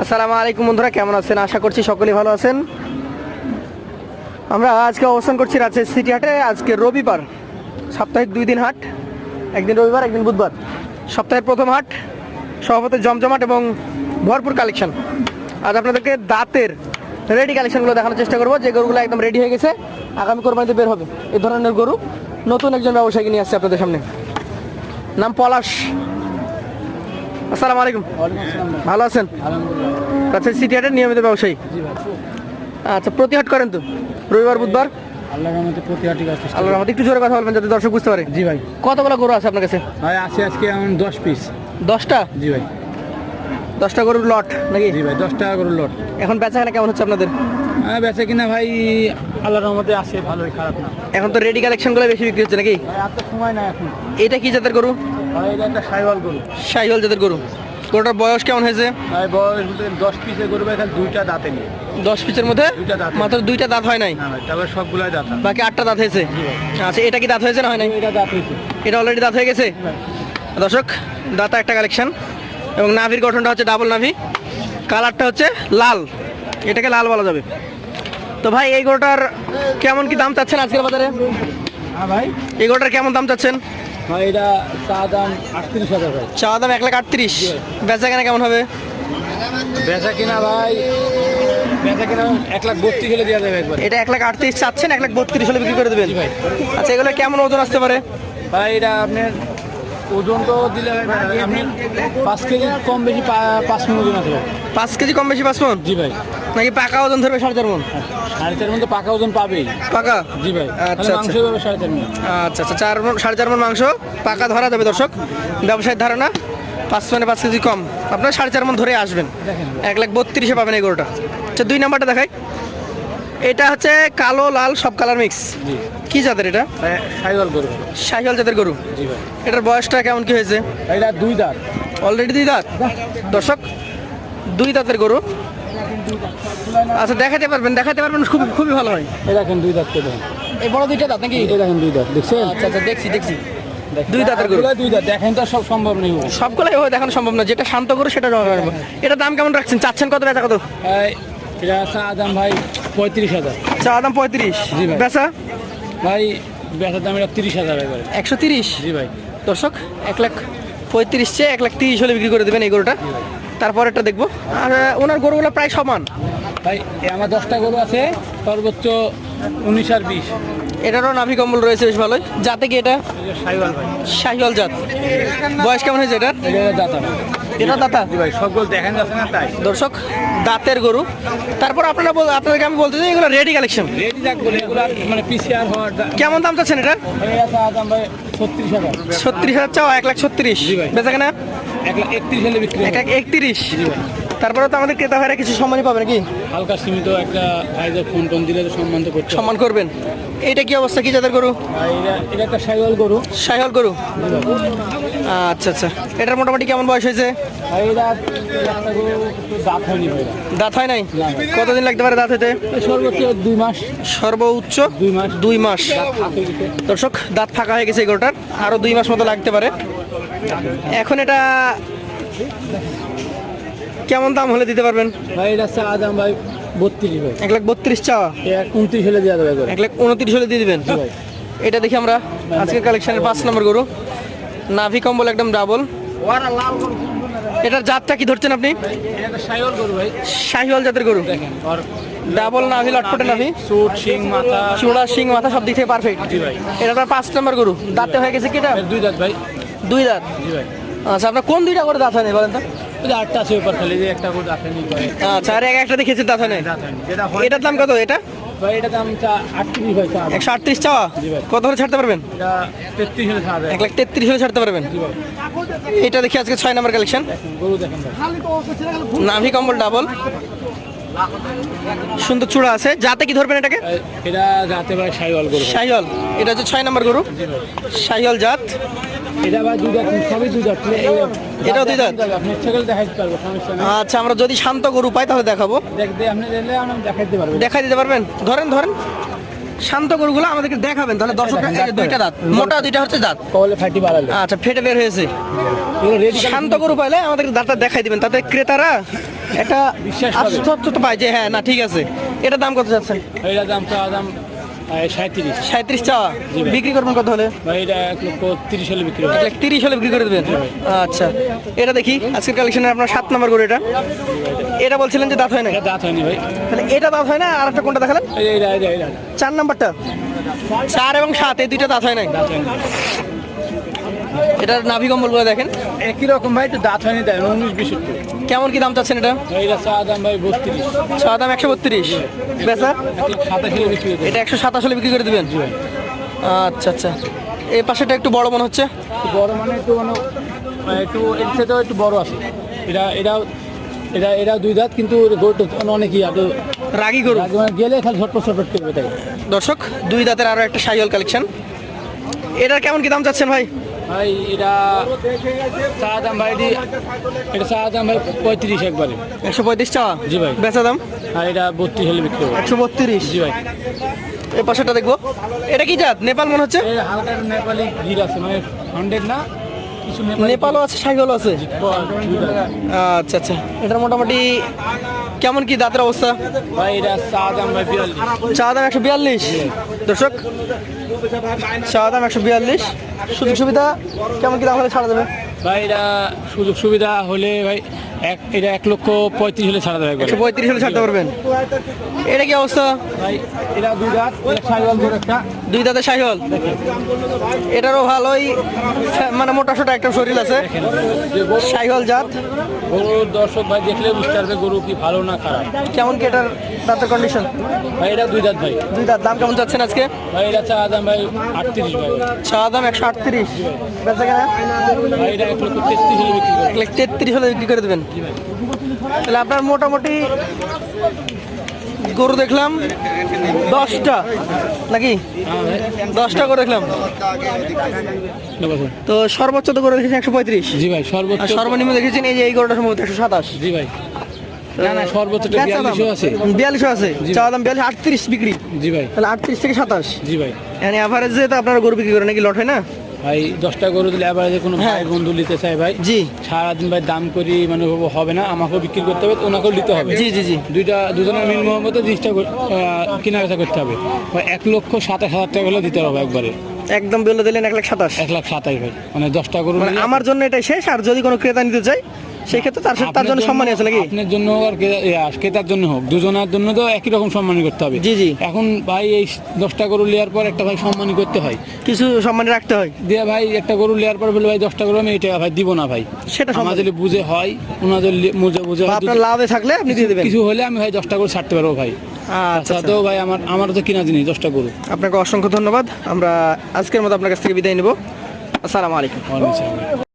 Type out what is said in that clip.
আসসালামু আলাইকুম বন্ধুরা, কেমন আছেন? আশা করছি সকলেই ভালো আছেন। আমরা আজকে অবস্থান করছি রাজশাহী সিটি হাটে। আজকে রবিবার, সাপ্তাহিক 2 দিন হাট, একদিন রবিবার একদিন বুধবার। সপ্তাহের প্রথম হাট, সভাপতি জমজমাট এবং ভরপুর কালেকশন। আজ আপনাদেরকে দাঁতের রেডি কালেকশনগুলো দেখানোর চেষ্টা করবো, যে গরুগুলো একদম রেডি হয়ে গেছে, আগামী কোরবানিতে বের হবে। এই ধরনের গরু নতুন একজন ব্যবসায়ী নিয়ে আসছে আপনাদের সামনে, নাম পলাশ। আসসালামু আলাইকুম। ভালো আছেন? আচ্ছা, সিটি হাটের নিয়মিত ব্যবসায়ী। আচ্ছা, প্রতি হাট করেন তো? রবিবার বুধবার আল্লাহর রহমতে প্রতি হাটই আছে। আল্লাহর রহমতে। একটু জোরে কথা বলবেন যাতে দর্শক বুঝতে পারে। জি ভাই। কতগুলো গরু আছে আপনার কাছে? ভাই আছে আজকে এমন 10 পিস। 10টা? জি ভাই। 10টা গরুর লট নাকি? জি ভাই, 10 টাকা করে লট। এখন বেচা কেনা কেমন হচ্ছে আপনাদের? বেচা কিনা ভাই আল্লাহর রহমতে আছে, ভালোই, খারাপ না। এখন তো রেডি কালেকশনগুলো বেশি বিক্রি হচ্ছে নাকি? ভাই আর তো সময় নাই এখন। এটা কি জাতের গরু? ভাই এটা একটা সাইওয়াল গরু। শাহিওয়াল জাতের গরু। গরুটার বয়স কেমন হয়েছে? ভাই বয়স 10 পিসের গরু, ভাই খালি 2টা দাঁতে নিয়ে। 10 পিসের মধ্যে 2টা দাঁত। মাত্র 2টা দাঁত হয় নাই? না ভাই, তবে সবগুলাই দাঁত। বাকি 8টা দাঁত হয়েছে। আচ্ছা, এটা কি দাঁত হয়েছে না হয় নাই? এটা দাঁত হয়েছে। এটা অলরেডি দাঁত হয়ে গেছে। দর্শক, দাঁতা একটা কালেকশন, এবং নাভির গঠনটা হচ্ছে ডাবল নাভি, কালারটা হচ্ছে লাল, এটাকে লাল বলা যাবে। তো ভাই, এই গরুটার কেমন কি দাম চাচ্ছেন আজকের বাজারে? হ্যাঁ ভাই। এই গরুটার কেমন দাম চাচ্ছেন? ভাই এটা চা দাম 38,000 ভাই। চাওয়া দাম 1,38,000। বেচা কেনা কেমন হবে? বেচা কিনা ভাই, বেচা কিনা 1,32,000 হলে দেওয়া যাবে একবার। এটা 1,38,000 চাচ্ছেন, 1,32,000 হলে বিক্রি করে দেবেন? ভাই। আচ্ছা, এগুলো কেমন ওজন আসতে পারে? ভাই এটা আপনার ওজন তো দিলে ভাই আপনি 5 কেজি কম বেশি 5 মণ ওজন আছে ভাই। 5 কেজি কম বেশি 5 মণ? জি ভাই। নাকি পাকা ওজন ধরবে 4.5 মণ? 4.5 মণ তো পাকা ওজন পাবেই। পাকা? জি ভাই। আচ্ছা, মাংস হবে 4.5 মণ। আচ্ছা আচ্ছা, 4 মণ 4.5 মণ মাংস পাকা ধরা যাবে। দর্শক, ব্যবসায়িক ধারণা 5 মণে 5 কেজি কম, আপনার 4.5 মণ ধরে আসবেন। দেখেন 1,32,000 পাবেন এই গরুটা। আচ্ছা, 2 নাম্বারটা দেখাই। এটা হচ্ছে কালো লাল সব কালার মিক্স। জি। কি জাতের এটা? সাইওয়াল গরু। শাহিওয়াল জাতের গরু। জি ভাই। এটার বয়সটা কেমন কি হয়েছে? এটা 2 দাঁত। অলরেডি 2 দাঁত। দর্শক, 2 দাঁতের গরু। আচ্ছা, দেখাতে পারবেন খুবই ভালো হয়। এই দেখেন 2 দাঁত করে। এই বড় 2টা দাঁত নাকি? এই দেখেন 2 দাঁত, দেখছেন? আচ্ছা আচ্ছা, দেখছি 2 দাঁতের গরু। 2 দাঁত দেখেন তো, সব সম্ভব নেই। সবগুলাই ওই দেখানো সম্ভব না, যেটা শান্ত গরু সেটা জমা রাখবো। এটা দাম কেমন রাখছেন? চাচ্ছেন কত, বেচা কত? এটা চা দাম ভাই 35,000। চাওয়া দাম 35। জি ভাই। বেচা? ভাই বেচার দাম এটা 30,000 একবারে। 130। জি ভাই। দর্শক, 1,35,000 চেয়ে 1,30,000 হলে বিক্রি করে দেবেন এই গরুটা। তারপর এটা দেখবো। আর ওনার গরুগুলো প্রায় সমান। ভাই আমার 10টা গরু আছে, সর্বোচ্চ 19 আর 20। এটারও নাভি কম্বল রয়েছে বেশ ভালোই। জাতে কি এটা? সাইওয়াল ভাই। শাহিওয়াল জাত। বয়স কেমন হয়েছে এটার? এটা দাঁতা। এটা দাতা? জি ভাই, সবগুলো দেখেন যাচ্ছে না তাই। দর্শক, দাঁতের গরু। তারপর আপনাদেরকে আমি বলতে চাই, এগুলো রেডি কালেকশন। রেডি যাক বলে এগুলো মানে পিসিআর হওয়ার কেমন দাম চাচ্ছেন এটা? এটা চা দাম ভাই 36,000। 36,000 চাও? 1,36,000। জি ভাই। বেচা কেনা? 1,31,000 হলে বিক্রি হবে। 1,31,000। জি ভাই। তারপরে তো আমাদের ক্রেতা ভাইরা কিছু সম্মানই পাবে নাকি? হালকা সীমিত একটা ভাইদের ফোন টোন দিলে তো সম্মান তো করতে হবে। সম্মান করবেন। এইটা কি অবস্থা, কি জাতের গরু? ভাই এটা একটা সাইওয়াল গরু। শাহিওয়াল গরু। আচ্ছা আচ্ছা, এটার মোটামুটি কেমন বয়স হয়েছে? ভাই এটা একটা গরু একটু দাঁত হয়নি ভাই। দাঁত হয় নাই? না। কতদিন লাগতে পারে দাঁত হতে? সর্বোচ্চ 2 মাস। সর্বোচ্চ 2 মাস। 2 মাস। দর্শক, দাঁত ফাঁকা হয়ে গেছে এই গরুটার, আরো 2 মাস মতো লাগতে পারে। এখন এটা কেমন দাম হলে দিতে পারবেন? ভাই এটা চা দাম ভাই 32 ভাই। 1,32,000 চাওয়া? 29 হলে দেওয়া যাবে করে। 1,29,000 হলে দিয়ে দিবেন। ভাই। এটা দেখি আমরা আজকের কালেকশনের 5 নম্বর গরু, নাভি কম্বল একদম ডাবল। এটার জাতটা কি ধরছেন আপনি? এটা সাইওয়াল গরু ভাই। শাহিওয়াল জাতের গরু। দেখেন আর ডাবল নাভি, লটপটে নাভি, সুট শিং মাথা। চূড়া শিং মাথা সব দিক থেকে পারফেক্ট। জি ভাই। এটা তার 5 নম্বর গরু। দাঁতে হয়ে গেছে কি এটা? 2 দাঁত ভাই। 2 দাঁত। জি ভাই। আচ্ছা, আপনার কোন 2টা করে দাঁত হয় নাই বলেন তো? এই যে 8টা আছে উপর, খালি যে একটা করে দাঁত হয়নি ভাই। আচ্ছা, আর একটা দেখেছি দাঁত হয় নাই। দাঁত হয়নি যেটা হয়। এটার দাম কত? এটা ভাই এটা দাম চা 38 ভাই। চা 138 চাওয়া? জি ভাই। কত হলে ছাড়তে পারবেন? এটা 33 হলে চা দেয়। 1,33,000 হলে ছাড়তে পারবেন। জি ভাই। এটা দেখি আজকে 6 নম্বর কালেকশন, দেখেন গরু দেখেন ভাই। নাভি কম্বল ডাবল, সুন্দর চূড়া আছে। জাতে কি ধরবেন এটাকে? এটা যাতে ভাই সাইওয়াল গরু। শাহিওয়াল। এটা হচ্ছে 6 নম্বর গরু, জি ভাই। শাহিওয়াল জাত। এটা ভাই 2 দাঁত, সবই 2 দাঁত। এটাও 2 দাঁত? আপনি ইচ্ছা করলে দেখাইতে পারবো, সমস্যা নেই। আচ্ছা, আমরা যদি শান্ত গরু পাই তাহলে দেখাবো। দেখতে আপনি দিলে আমি দেখাইতে পারবো। দেখাই দিতে পারবেন? ধরেন শান্ত গরুগুলো আমাদেরকে দেখাবেন, তাহলে দর্শকরা। এই যে 2টা দাঁত, মোটা 2টা হচ্ছে দাঁত। কলে ফাটি বাড়ালে। আচ্ছা, ফেটে বের হয়েছে। এগুলো রেডি শান্ত গরু পাইলে আমাদেরকে দাঁতটা দেখাই দিবেন, তাতে ক্রেতারা এটা বিশ্বাস হবে। আশ্বস্ত তো পাই যে হ্যাঁ না ঠিক আছে। এটা দাম কত যাচ্ছেন? এটা দাম চাওয়া দাম 37। 37 চাওয়া, জি ভাই। বিক্রি করবেন কত হলে? ভাই এটা 1,30,000 হলে বিক্রি হবে। 1,30,000 হলে বিক্রি করে দেবেন। আচ্ছা, এটা দেখি আজকের কালেকশনের আপনার 7 নম্বর গরু এটা। এটা বলছিলেন যে দাঁত হয় না, এটা দাঁত হয়নি ভাই। তাহলে এটা দাঁত হয় না, আর একটা কোনটা দেখালেন? এটা 4 নাম্বারটা। 4 এবং 7 এই দুইটা দাঁত হয় নাই। দাঁত হয়নি। এটার নাভি কম্বলগুলো দেখেন একই রকম ভাই, একটু দাঁত হয়নি তাই 19-20 একটু। কেমন কি দাম চাচ্ছেন এটা? ভাই এটা চাওয়া দাম ভাই 32। চাওয়া দাম 132, বেচা 1,27,000 হলে বিক্রি হবে। এটা 127 হলে বিক্রি করে দিবেন। আচ্ছা আচ্ছা, এই পাশেটা একটু বড় মনে হচ্ছে। একটু বড় মানে একটু এর থেকেও একটু বড় আছে। এটা 2 দাঁত, কিন্তু গরুটা অনেকই আর রাগী গরু। মানে গেলে খালি ঝটপট করবে তাই। দর্শক, 2 দাঁতের আরো একটা শাহিওয়াল কালেকশন। এটার কেমন কি দাম চাচ্ছেন ভাই? ভাই এটা চাওয়া দাম ভাই এটা চাওয়া দাম ভাই 35 একবারে। 135 চাওয়া। জি ভাই। বেচা দাম আর এটা 32 হলে বিক্রি হবে। 132। জি ভাই। এই পাশেটা দেখবো, এটা কি জাত? নেপাল মনে হচ্ছে। এই হালকা নেপালি গির আছে, মানে 100 না, কিছু নেপালও আছে, শাহিওয়ালও আছে। আচ্ছা আচ্ছা, এটার মোটামুটি কেমন কি দাঁতের অবস্থা? ভাই এটা চাওয়া দাম ভাই 42। চাওয়া দাম 142। দর্শক, চাওয়া দাম 142। সুযোগ সুবিধা কেমন কি দাম হলে ছাড়া দেবে? ভাই এটা সুযোগ সুবিধা হলে ভাই এটা 1,35,000 হলে ছাড়া দেবে একবারে। 135 হলে ছাড়তে পারবেন। এটা কি অবস্থা? ভাই এটা 2 দাঁত, এটা শাহিওয়াল গরু একটা। 2 দাঁতের শাহিওয়াল। এটারও ভালোই মানে মোটা সোটা একটা শরীর আছে, যে গরু শাহিওয়াল জাত। গরুর দর্শক ভাই দেখলে বুঝতে পারবে গরু কি ভালো না খারাপ। কেমন কি এটার দাঁতের কন্ডিশন? ভাই এটা 2 দাঁত ভাই। 2 দাঁত। দাম কেমন যাচ্ছেন আজকে? ভাই এটা চাওয়া দাম ভাই 38 ভাই। চাওয়া দাম 138, বেচা কেনা ভাই এটা 1,33,000 হলে বিক্রি হবে। 133 হলে বিক্রি করে দেবেন। তাহলে আপনার মোটামুটি গরু দেখলাম 10টা নাকি? 10টা গরু দেখলাম। তো সর্বোচ্চ তো গরু দেখেছেন 135, জি ভাই সর্বোচ্চ। আর সর্বনিম্ন দেখেছেন এই যে এই গরুটা সম্ভবত 127। জি ভাই। না না, সর্বোচ্চ 42 আছে। 42 আছে। চাওয়া দাম 42, 38 বিক্রি। জি ভাই। তাহলে 38 থেকে 27। জি ভাই। মানে অ্যাভারেজে তো আপনারা গরু বিক্রি করেন নাকি, লট হয় না? ভাই 10টা গরু দিলে এবারে কোনো হ্যাঁ। ভাই বন্ধু নিতে চাই ভাই, জি সারাদিন ভাই দাম করি মানে হবে না, আমাকেও বিক্রি করতে হবে, ওনাকেও নিতে হবে। জি জি জি। দুজনের মিনিমাম মতো জিনিসটা কেনা বেচা করতে হবে। ভাই 1,27,000 টাকা হলে দিতে হবে একবারে। একদম বলে দিলেন 127। 1,27,000 ভাই, মানে 10টা গরু মানে নিলে- আমার জন্য এটাই শেষ, আর যদি কোনো ক্রেতা নিতে চাই সেই ক্ষেত্রে তার সাথে তার আপনার জন্য সম্মানই আছে নাকি? আপনার জন্য হোক আর ক্রেতার জন্য হোক, দুজনের জন্য তো একই রকম সম্মানই করতে হবে। জি জি। এখন ভাই এই 10টা গরু নেওয়ার পর একটা ভাই সম্মানই করতে হয়, কিছু সম্মান রাখতে হয়। দিয়ে ভাই একটা গরু নেওয়ার পর বলে ভাই 10টা গরু আমি এই টাকা ভাই দিব না ভাই। সেটা সম্মান। আমাদের বুঝে হয়, ওনাদের বুঝে বা হয়, আপনার লাভে থাকলে আপনি দিয়ে দেবেন। কিছু হলে আমি ভাই 10টা গরু ছাড়তে পারবো ভাই। আচ্ছা আচ্ছা তো ভাই আমার তো কিনা জিনিস 10টা গরু। আপনাকে অসংখ্য ধন্যবাদ। আমরা আজকের মতো আপনার কাছ থেকে বিদায় নেব। আসসালামু আলাইকুম। ওয়ালাইকুম আসসালাম।